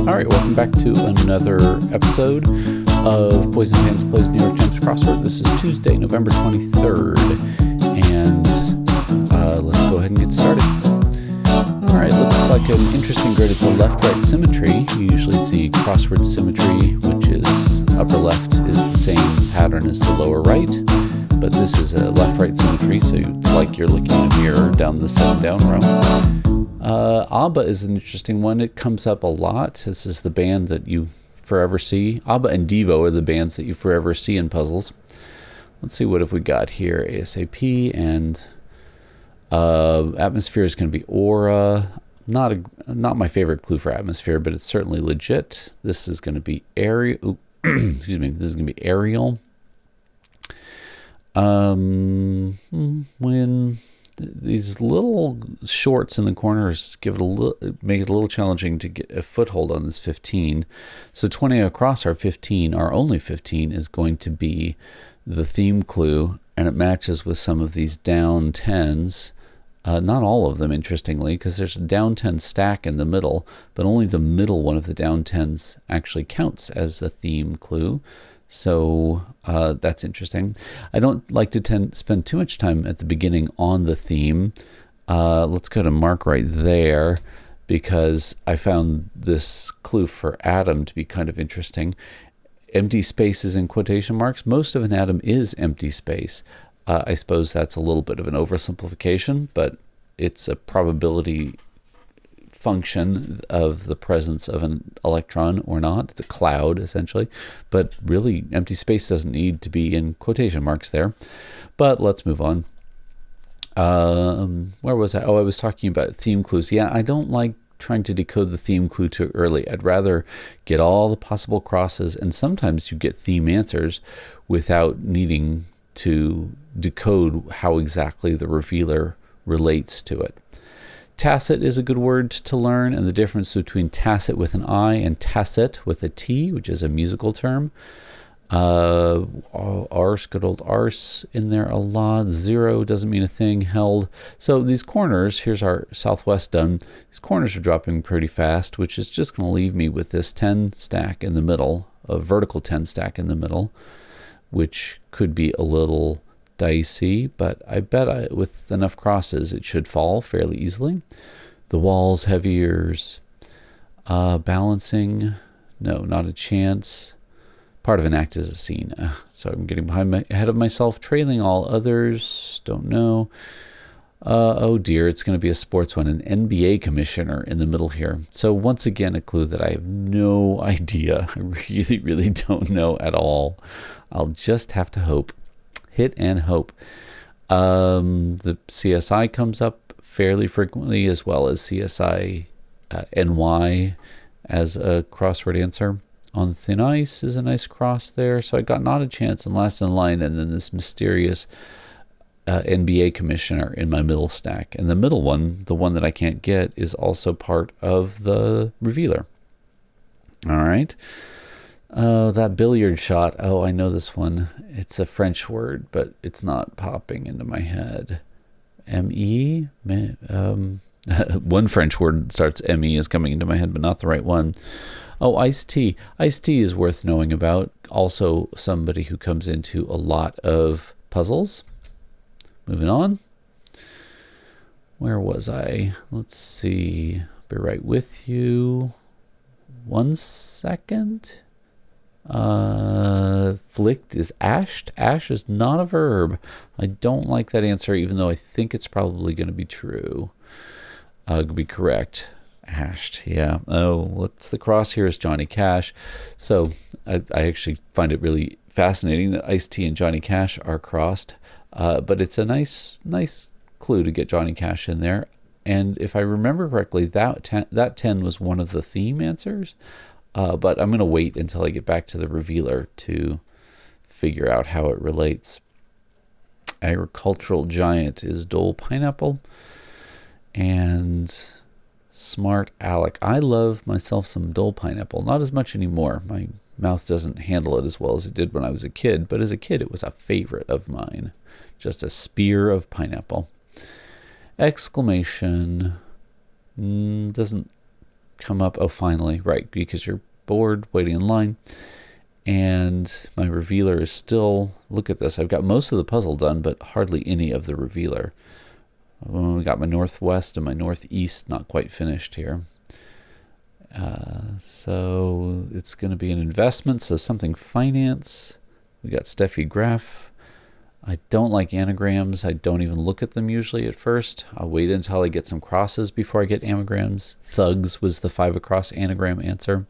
All right, welcome back to another episode of Poison Pants Plays New York Times Crossword. This is Tuesday, November 23rd, and let's go ahead and get started. All right, looks like an interesting grid. It's a left-right symmetry. You usually see crossword symmetry, which is upper left is the same pattern as the lower right, but this is a left-right symmetry, so it's like you're looking in a mirror down the 7-down row. ABBA is an interesting one. It comes up a lot. This is the band that you forever see. ABBA and Devo are the bands that you forever see in puzzles. Let's see, what have we got here? ASAP and atmosphere is going to be aura. Not my favorite clue for atmosphere, but it's certainly legit. This is going to be aerial. Excuse me. This is going to be aerial. When these little shorts in the corners make it a little challenging to get a foothold on this 15. So 20 across our 15, our only 15, is going to be the theme clue, and it matches with some of these down 10s. Not all of them, interestingly, because there's a down 10 stack in the middle, but only the middle one of the down 10s actually counts as a theme clue. So that's interesting. I don't like to spend too much time at the beginning on the theme. Let's go to mark right there, because I found this clue for atom to be kind of interesting. Empty spaces in quotation marks. Most of an atom is empty space. I suppose that's a little bit of an oversimplification, but it's a probability function of the presence of an electron or not. It's a cloud, essentially. But really, empty space doesn't need to be in quotation marks there. But let's move on. Where was I? Oh, I was talking about theme clues. Yeah, I don't like trying to decode the theme clue too early. I'd rather get all the possible crosses, and sometimes you get theme answers without needing to decode how exactly the revealer relates to it. Tacit is a good word to learn, and the difference between tacit with an I and tacet with a T, which is a musical term. Arse, good old arse in there a lot. Zero doesn't mean a thing. Held. So these corners, here's our southwest done. These corners are dropping pretty fast, which is just going to leave me with this 10 stack in the middle, a vertical 10 stack in the middle, which could be a little dicey, but I bet with enough crosses it should fall fairly easily. The walls, heaviers, balancing, no, not a chance. Part of an act is a scene. So I'm getting ahead of myself. Trailing all others, don't know. Oh dear, it's going to be a sports one, an NBA commissioner in the middle here. So once again, a clue that I have no idea. I really, really don't know at all. I'll just have to hope. Hit and hope. The CSI comes up fairly frequently, as well as CSI NY as a crossword answer. On thin ice is a nice cross there. So I got not a chance and last in line, and then this mysterious NBA commissioner in my middle stack. And the middle one, the one that I can't get, is also part of the revealer. All right. That billiard shot. Oh, I know this one. It's a French word, but it's not popping into my head. M-E? One French word starts M-E is coming into my head, but not the right one. Oh, ICET. ICET is worth knowing about. Also somebody who comes into a lot of puzzles. Moving on. Where was I? Let's see. Be right with you. 1 second. Flicked is ashed. Ash is not a verb. I don't like that answer, even though I think it's probably going to be true. Could be correct. Ashed, yeah. Oh, what's the cross here is Johnny Cash. So I actually find it really fascinating that Ice-T and Johnny Cash are crossed. But it's a nice clue to get Johnny Cash in there. And if I remember correctly, that 10 was one of the theme answers. But I'm going to wait until I get back to the revealer to figure out how it relates. Agricultural giant is Dole Pineapple. And Smart Alec. I love myself some Dole Pineapple. Not as much anymore. My mouth doesn't handle it as well as it did when I was a kid. But as a kid, it was a favorite of mine. Just a spear of pineapple. Exclamation. Doesn't come up. Oh, finally, right, because you're bored waiting in line. And my revealer is still, look at this, I've got most of the puzzle done, but hardly any of the revealer. We got my northwest and my northeast not quite finished here. So it's going to be an investment, so something finance. We got Steffi Graf. I don't like anagrams. I don't even look at them usually at first. I'll wait until I get some crosses before I get anagrams. Thugs was the 5 across anagram answer.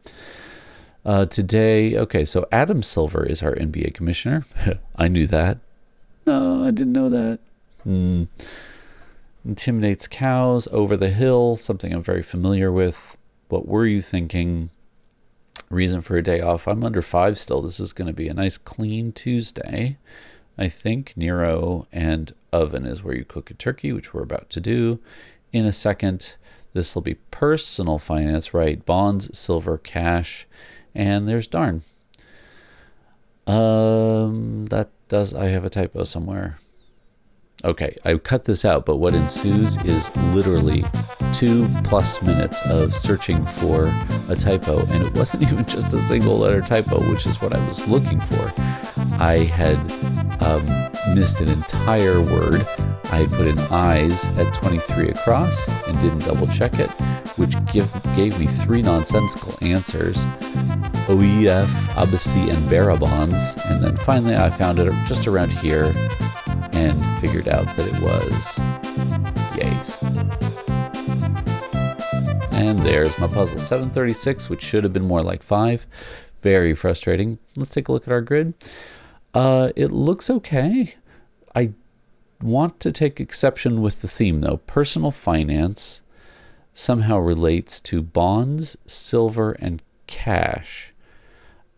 Today, okay, so Adam Silver is our NBA commissioner. I knew that. No, I didn't know that. Intimidates cows, over the hill, something I'm very familiar with. What were you thinking? Reason for a day off. I'm under 5 still. This is going to be a nice clean Tuesday. I think Nero and oven is where you cook a turkey, which we're about to do in a second. This will be personal finance, right? Bonds, silver, cash, and there's darn. That does, I have a typo somewhere. Okay, I cut this out, but what ensues is literally 2+ minutes of searching for a typo, and it wasn't even just a single letter typo, which is what I was looking for. I had missed an entire word. I had put in eyes at 23 across and didn't double check it, which gave me 3 nonsensical answers. OEF, ABBA, and Barabons, and then finally I found it just around here and figured out that it was yays. And there's my puzzle, 736, which should have been more like 5. Very frustrating. Let's take a look at our grid. It looks okay. I want to take exception with the theme, though. Personal finance somehow relates to bonds, silver, and cash.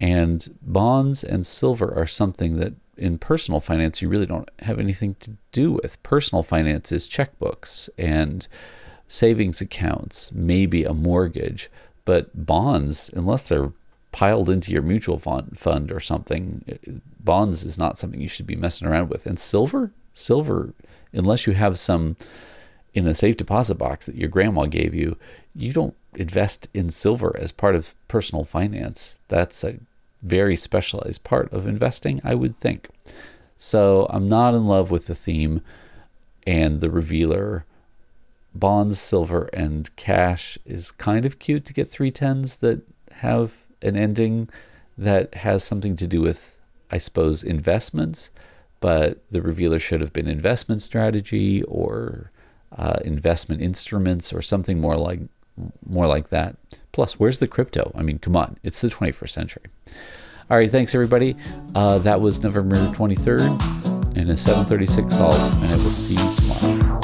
And bonds and silver are something that in personal finance you really don't have anything to do with. Personal finance is checkbooks and savings accounts, maybe a mortgage, but bonds, unless they're piled into your mutual fund or something, bonds is not something you should be messing around with. And silver, unless you have some in a safe deposit box that your grandma gave you, you don't invest in silver as part of personal finance. That's a very specialized part of investing, I would think. So I'm not in love with the theme and the revealer. Bonds, silver, and cash is kind of cute to get 3 10s that have an ending that has something to do with, I suppose, investments, but the revealer should have been investment strategy or investment instruments or something more like that. Plus, where's the crypto? I mean, come on, it's the 21st century. All right, thanks everybody. That was November 23rd and a 736 solved, and I will see you tomorrow.